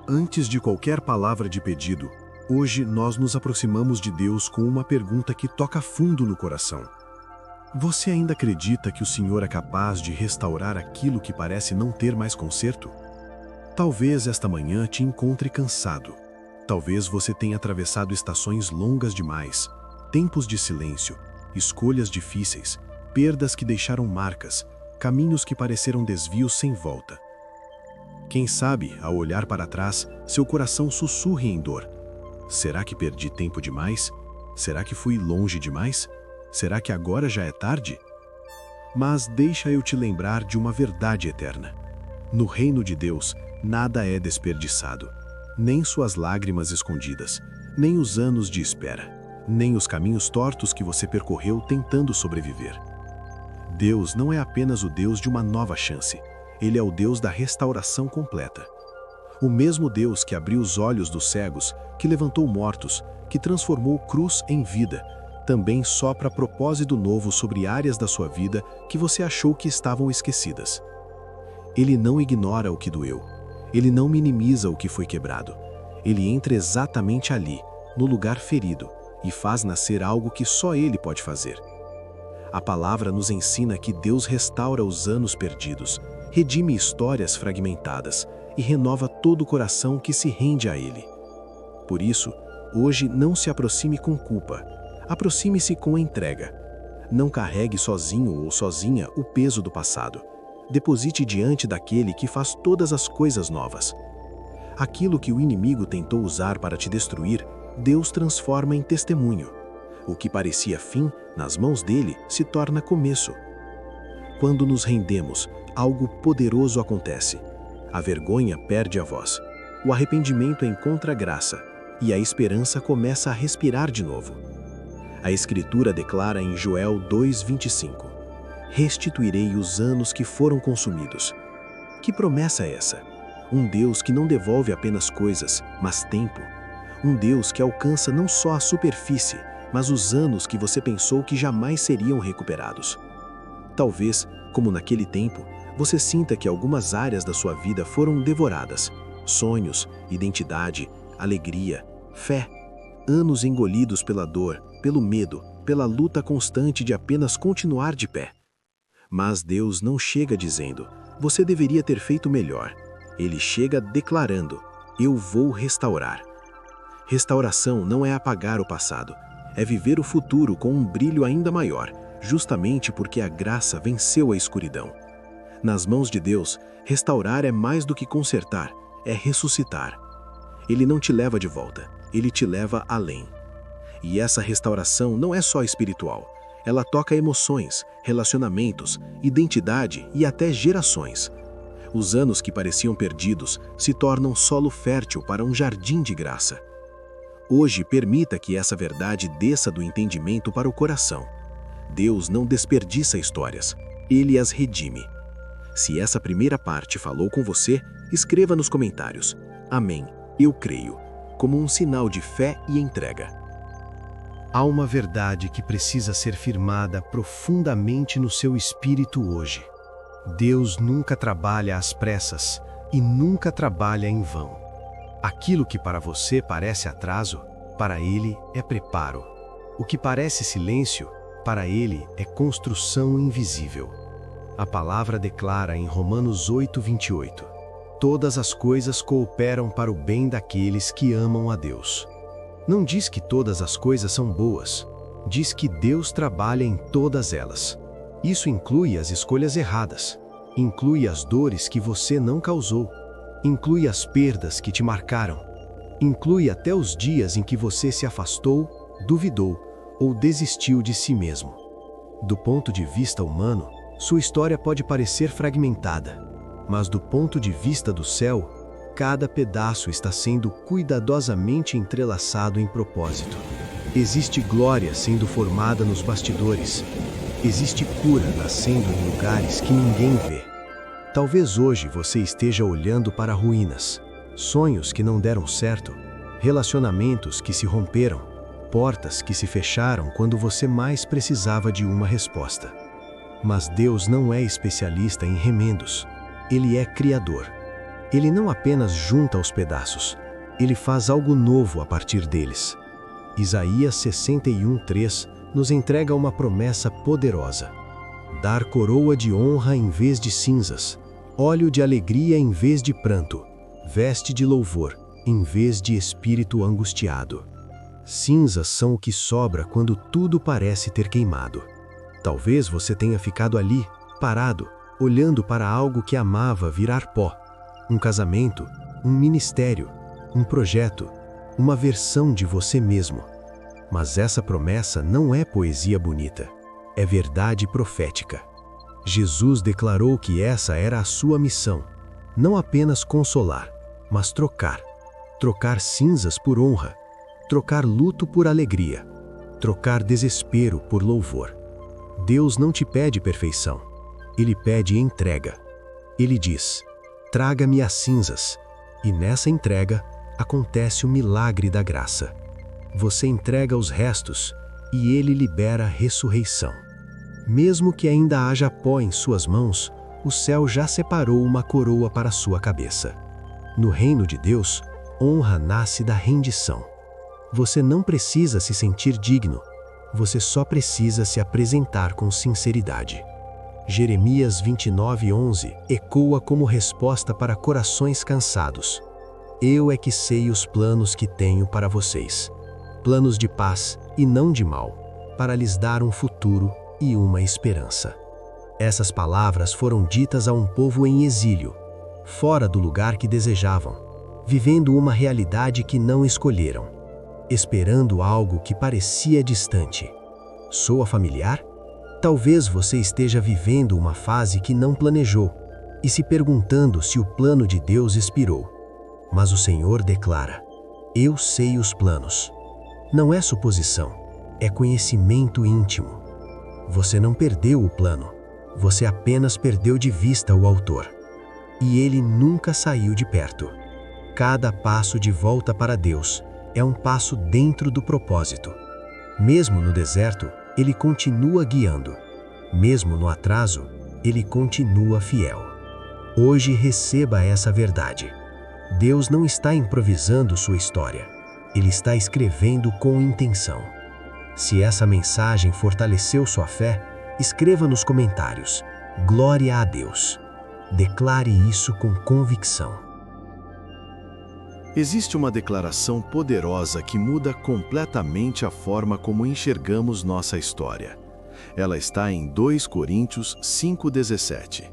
Antes de qualquer palavra de pedido, hoje nós nos aproximamos de Deus com uma pergunta que toca fundo no coração. Você ainda acredita que o Senhor é capaz de restaurar aquilo que parece não ter mais conserto? Talvez esta manhã te encontre cansado. Talvez você tenha atravessado estações longas demais, tempos de silêncio, escolhas difíceis, perdas que deixaram marcas, caminhos que pareceram desvios sem volta. Quem sabe, ao olhar para trás, seu coração sussurre em dor. Será que perdi tempo demais? Será que fui longe demais? Será que agora já é tarde? Mas deixa eu te lembrar de uma verdade eterna. No reino de Deus, nada é desperdiçado. Nem suas lágrimas escondidas, nem os anos de espera, nem os caminhos tortos que você percorreu tentando sobreviver. Deus não é apenas o Deus de uma nova chance. Ele é o Deus da restauração completa. O mesmo Deus que abriu os olhos dos cegos, que levantou mortos, que transformou cruz em vida, também sopra propósito novo sobre áreas da sua vida que você achou que estavam esquecidas. Ele não ignora o que doeu. Ele não minimiza o que foi quebrado. Ele entra exatamente ali, no lugar ferido, e faz nascer algo que só Ele pode fazer. A palavra nos ensina que Deus restaura os anos perdidos, redime histórias fragmentadas e renova todo o coração que se rende a Ele. Por isso, hoje não se aproxime com culpa, aproxime-se com entrega. Não carregue sozinho ou sozinha o peso do passado. Deposite diante daquele que faz todas as coisas novas. Aquilo que o inimigo tentou usar para te destruir, Deus transforma em testemunho. O que parecia fim, nas mãos dele, se torna começo. Quando nos rendemos, algo poderoso acontece. A vergonha perde a voz. O arrependimento encontra graça. E a esperança começa a respirar de novo. A Escritura declara em Joel 2:25: restituirei os anos que foram consumidos. Que promessa é essa? Um Deus que não devolve apenas coisas, mas tempo. Um Deus que alcança não só a superfície, mas os anos que você pensou que jamais seriam recuperados. Talvez, como naquele tempo, você sinta que algumas áreas da sua vida foram devoradas. Sonhos, identidade, alegria, fé. Anos engolidos pela dor, pelo medo, pela luta constante de apenas continuar de pé. Mas Deus não chega dizendo, você deveria ter feito melhor. Ele chega declarando, eu vou restaurar. Restauração não é apagar o passado, é viver o futuro com um brilho ainda maior, justamente porque a graça venceu a escuridão. Nas mãos de Deus, restaurar é mais do que consertar, é ressuscitar. Ele não te leva de volta, ele te leva além. E essa restauração não é só espiritual. Ela toca emoções, relacionamentos, identidade e até gerações. Os anos que pareciam perdidos se tornam solo fértil para um jardim de graça. Hoje, permita que essa verdade desça do entendimento para o coração. Deus não desperdiça histórias, Ele as redime. Se essa primeira parte falou com você, escreva nos comentários. Amém, eu creio, como um sinal de fé e entrega. Há uma verdade que precisa ser firmada profundamente no seu espírito hoje. Deus nunca trabalha às pressas e nunca trabalha em vão. Aquilo que para você parece atraso, para Ele é preparo. O que parece silêncio, para Ele é construção invisível. A palavra declara em Romanos 8:28: todas as coisas cooperam para o bem daqueles que amam a Deus. Não diz que todas as coisas são boas, diz que Deus trabalha em todas elas. Isso inclui as escolhas erradas, inclui as dores que você não causou, inclui as perdas que te marcaram, inclui até os dias em que você se afastou, duvidou ou desistiu de si mesmo. Do ponto de vista humano, sua história pode parecer fragmentada, mas do ponto de vista do céu, cada pedaço está sendo cuidadosamente entrelaçado em propósito. Existe glória sendo formada nos bastidores. Existe cura nascendo em lugares que ninguém vê. Talvez hoje você esteja olhando para ruínas, sonhos que não deram certo, relacionamentos que se romperam, portas que se fecharam quando você mais precisava de uma resposta. Mas Deus não é especialista em remendos. Ele é Criador. Ele não apenas junta os pedaços, ele faz algo novo a partir deles. Isaías 61:3 nos entrega uma promessa poderosa: dar coroa de honra em vez de cinzas, óleo de alegria em vez de pranto, veste de louvor em vez de espírito angustiado. Cinzas são o que sobra quando tudo parece ter queimado. Talvez você tenha ficado ali, parado, olhando para algo que amava virar pó. Um casamento, um ministério, um projeto, uma versão de você mesmo. Mas essa promessa não é poesia bonita, é verdade profética. Jesus declarou que essa era a sua missão, não apenas consolar, mas trocar cinzas por honra, trocar luto por alegria, trocar desespero por louvor. Deus não te pede perfeição, Ele pede entrega. Ele diz: traga-me as cinzas, e nessa entrega acontece o milagre da graça. Você entrega os restos e Ele libera a ressurreição. Mesmo que ainda haja pó em suas mãos, o céu já separou uma coroa para sua cabeça. No reino de Deus, honra nasce da rendição. Você não precisa se sentir digno, você só precisa se apresentar com sinceridade. Jeremias 29:11 ecoa como resposta para corações cansados. Eu é que sei os planos que tenho para vocês, planos de paz e não de mal, para lhes dar um futuro e uma esperança. Essas palavras foram ditas a um povo em exílio, fora do lugar que desejavam, vivendo uma realidade que não escolheram, esperando algo que parecia distante. Soa familiar? Talvez você esteja vivendo uma fase que não planejou e se perguntando se o plano de Deus expirou. Mas o Senhor declara: eu sei os planos. Não é suposição, é conhecimento íntimo. Você não perdeu o plano, você apenas perdeu de vista o autor. E ele nunca saiu de perto. Cada passo de volta para Deus é um passo dentro do propósito. Mesmo no deserto, Ele continua guiando. Mesmo no atraso, Ele continua fiel. Hoje receba essa verdade. Deus não está improvisando sua história. Ele está escrevendo com intenção. Se essa mensagem fortaleceu sua fé, escreva nos comentários: glória a Deus. Declare isso com convicção. Existe uma declaração poderosa que muda completamente a forma como enxergamos nossa história. Ela está em 2 Coríntios 5:17.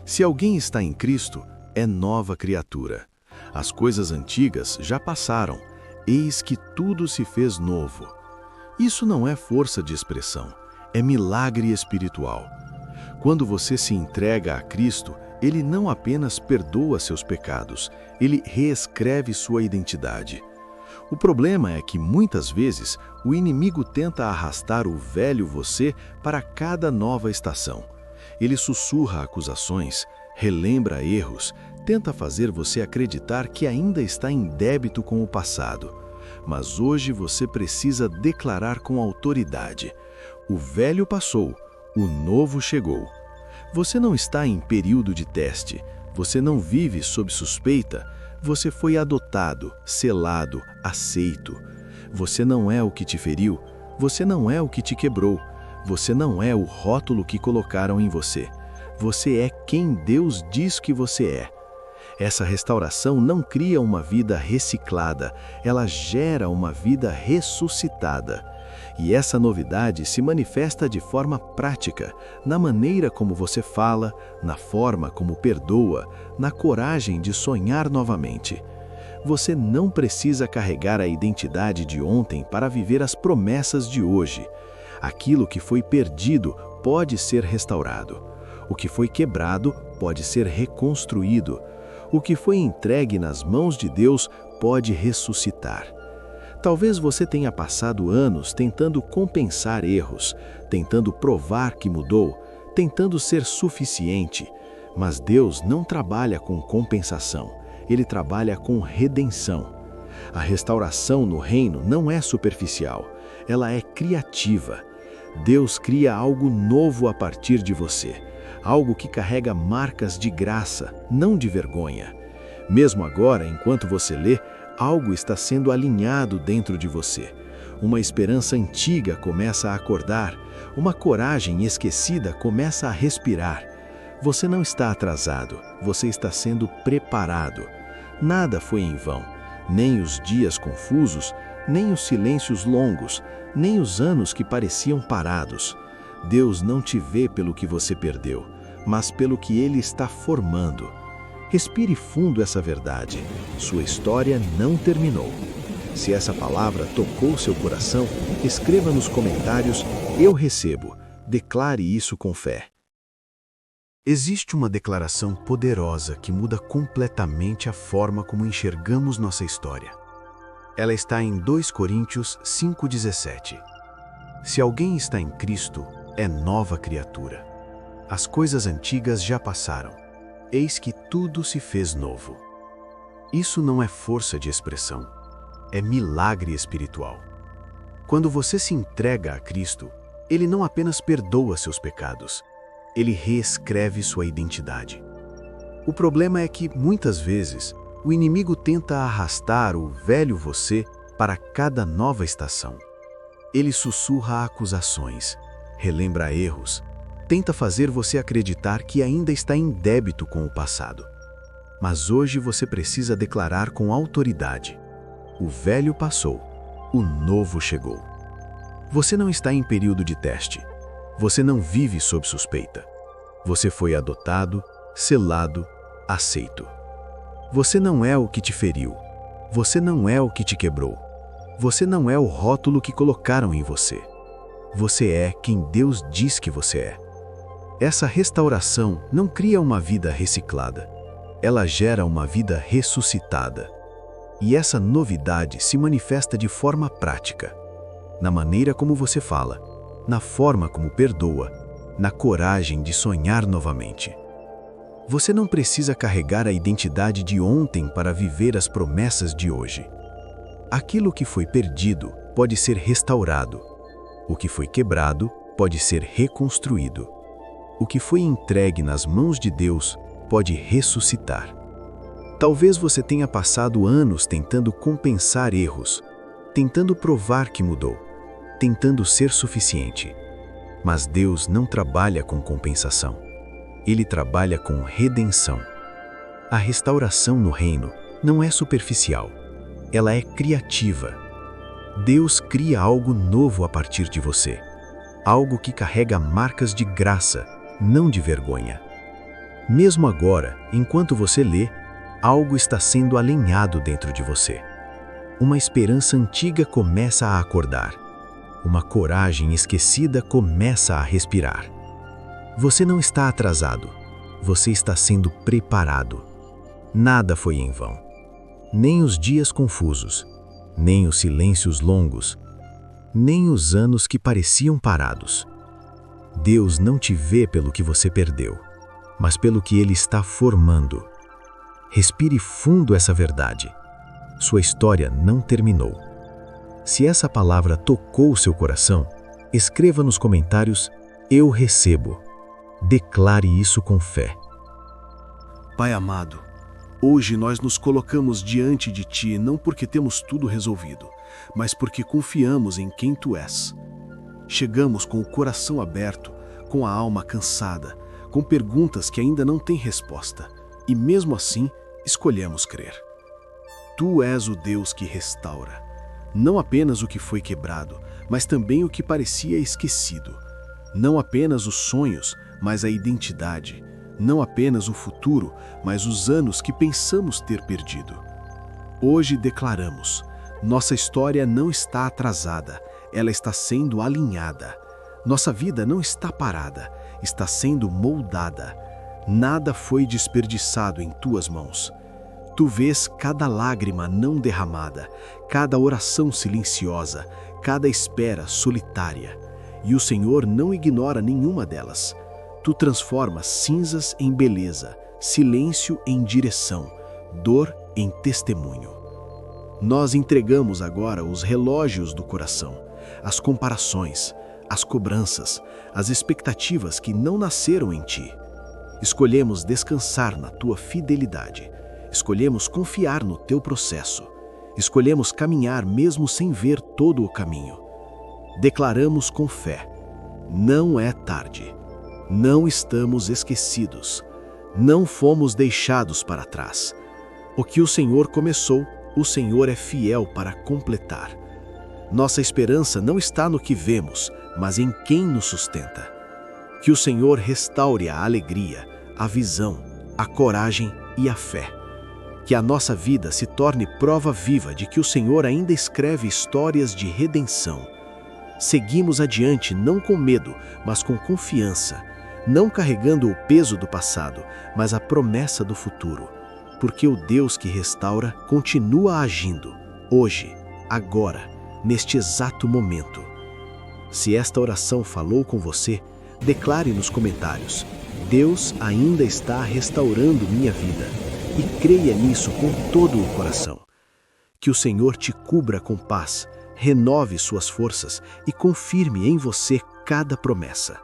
Se alguém está em Cristo, é nova criatura. As coisas antigas já passaram, eis que tudo se fez novo. Isso não é força de expressão, é milagre espiritual. Quando você se entrega a Cristo, Ele não apenas perdoa seus pecados, Ele reescreve sua identidade. O problema é que, muitas vezes, o inimigo tenta arrastar o velho você para cada nova estação. Ele sussurra acusações, relembra erros, tenta fazer você acreditar que ainda está em débito com o passado. Mas hoje você precisa declarar com autoridade: o velho passou, o novo chegou. Você não está em período de teste, você não vive sob suspeita, você foi adotado, selado, aceito. Você não é o que te feriu, você não é o que te quebrou, você não é o rótulo que colocaram em você. Você é quem Deus diz que você é. Essa restauração não cria uma vida reciclada, ela gera uma vida ressuscitada. E essa novidade se manifesta de forma prática, na maneira como você fala, na forma como perdoa, na coragem de sonhar novamente. Você não precisa carregar a identidade de ontem para viver as promessas de hoje. Aquilo que foi perdido pode ser restaurado. O que foi quebrado pode ser reconstruído. O que foi entregue nas mãos de Deus pode ressuscitar. Talvez você tenha passado anos tentando compensar erros, tentando provar que mudou, tentando ser suficiente. Mas Deus não trabalha com compensação, Ele trabalha com redenção. A restauração no reino não é superficial, ela é criativa. Deus cria algo novo a partir de você, algo que carrega marcas de graça, não de vergonha. Mesmo agora, enquanto você lê, algo está sendo alinhado dentro de você. Uma esperança antiga começa a acordar, uma coragem esquecida começa a respirar. Você não está atrasado, você está sendo preparado. Nada foi em vão, nem os dias confusos, nem os silêncios longos, nem os anos que pareciam parados. Deus não te vê pelo que você perdeu, mas pelo que Ele está formando. Respire fundo essa verdade. Sua história não terminou. Se essa palavra tocou seu coração, escreva nos comentários "Eu recebo". Declare isso com fé. Existe uma declaração poderosa que muda completamente a forma como enxergamos nossa história. Ela está em 2 Coríntios 5,17. Se alguém está em Cristo, é nova criatura. As coisas antigas já passaram. Eis que tudo se fez novo. Isso não é força de expressão. É milagre espiritual. Quando você se entrega a Cristo, Ele não apenas perdoa seus pecados, Ele reescreve sua identidade. O problema é que, muitas vezes, o inimigo tenta arrastar o velho você para cada nova estação. Ele sussurra acusações, relembra erros, tenta fazer você acreditar que ainda está em débito com o passado. Mas hoje você precisa declarar com autoridade: o velho passou, o novo chegou. Você não está em período de teste. Você não vive sob suspeita. Você foi adotado, selado, aceito. Você não é o que te feriu. Você não é o que te quebrou. Você não é o rótulo que colocaram em você. Você é quem Deus diz que você é. Essa restauração não cria uma vida reciclada. Ela gera uma vida ressuscitada. E essa novidade se manifesta de forma prática, na maneira como você fala, na forma como perdoa, na coragem de sonhar novamente. Você não precisa carregar a identidade de ontem para viver as promessas de hoje. Aquilo que foi perdido pode ser restaurado. O que foi quebrado pode ser reconstruído. O que foi entregue nas mãos de Deus pode ressuscitar. Talvez você tenha passado anos tentando compensar erros, tentando provar que mudou, tentando ser suficiente. Mas Deus não trabalha com compensação. Ele trabalha com redenção. A restauração no reino não é superficial. Ela é criativa. Deus cria algo novo a partir de você. Algo que carrega marcas de graça, não de vergonha. Mesmo agora, enquanto você lê, algo está sendo alinhado dentro de você. Uma esperança antiga começa a acordar. Uma coragem esquecida começa a respirar. Você não está atrasado. Você está sendo preparado. Nada foi em vão. Nem os dias confusos, nem os silêncios longos, nem os anos que pareciam parados. Deus não te vê pelo que você perdeu, mas pelo que Ele está formando. Respire fundo essa verdade. Sua história não terminou. Se essa palavra tocou seu coração, escreva nos comentários "Eu recebo". Declare isso com fé. Pai amado, hoje nós nos colocamos diante de Ti não porque temos tudo resolvido, mas porque confiamos em quem Tu és. Chegamos com o coração aberto, com a alma cansada, com perguntas que ainda não têm resposta, e mesmo assim escolhemos crer. Tu és o Deus que restaura, não apenas o que foi quebrado, mas também o que parecia esquecido. Não apenas os sonhos, mas a identidade. Não apenas o futuro, mas os anos que pensamos ter perdido. Hoje declaramos: nossa história não está atrasada, ela está sendo alinhada. Nossa vida não está parada, está sendo moldada. Nada foi desperdiçado em tuas mãos. Tu vês cada lágrima não derramada, cada oração silenciosa, cada espera solitária. E o Senhor não ignora nenhuma delas. Tu transformas cinzas em beleza, silêncio em direção, dor em testemunho. Nós entregamos agora os relógios do coração, as comparações, as cobranças, as expectativas que não nasceram em Ti. Escolhemos descansar na Tua fidelidade. Escolhemos confiar no teu processo. Escolhemos caminhar mesmo sem ver todo o caminho. Declaramos com fé: não é tarde. Não estamos esquecidos. Não fomos deixados para trás. O que o Senhor começou, o Senhor é fiel para completar. Nossa esperança não está no que vemos, mas em quem nos sustenta. Que o Senhor restaure a alegria, a visão, a coragem e a fé. Que a nossa vida se torne prova viva de que o Senhor ainda escreve histórias de redenção. Seguimos adiante não com medo, mas com confiança, não carregando o peso do passado, mas a promessa do futuro. Porque o Deus que restaura continua agindo, hoje, agora, neste exato momento. Se esta oração falou com você, declare nos comentários: Deus ainda está restaurando minha vida, e creia nisso com todo o coração. Que o Senhor te cubra com paz, renove suas forças e confirme em você cada promessa.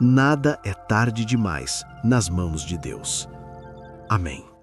Nada é tarde demais nas mãos de Deus. Amém.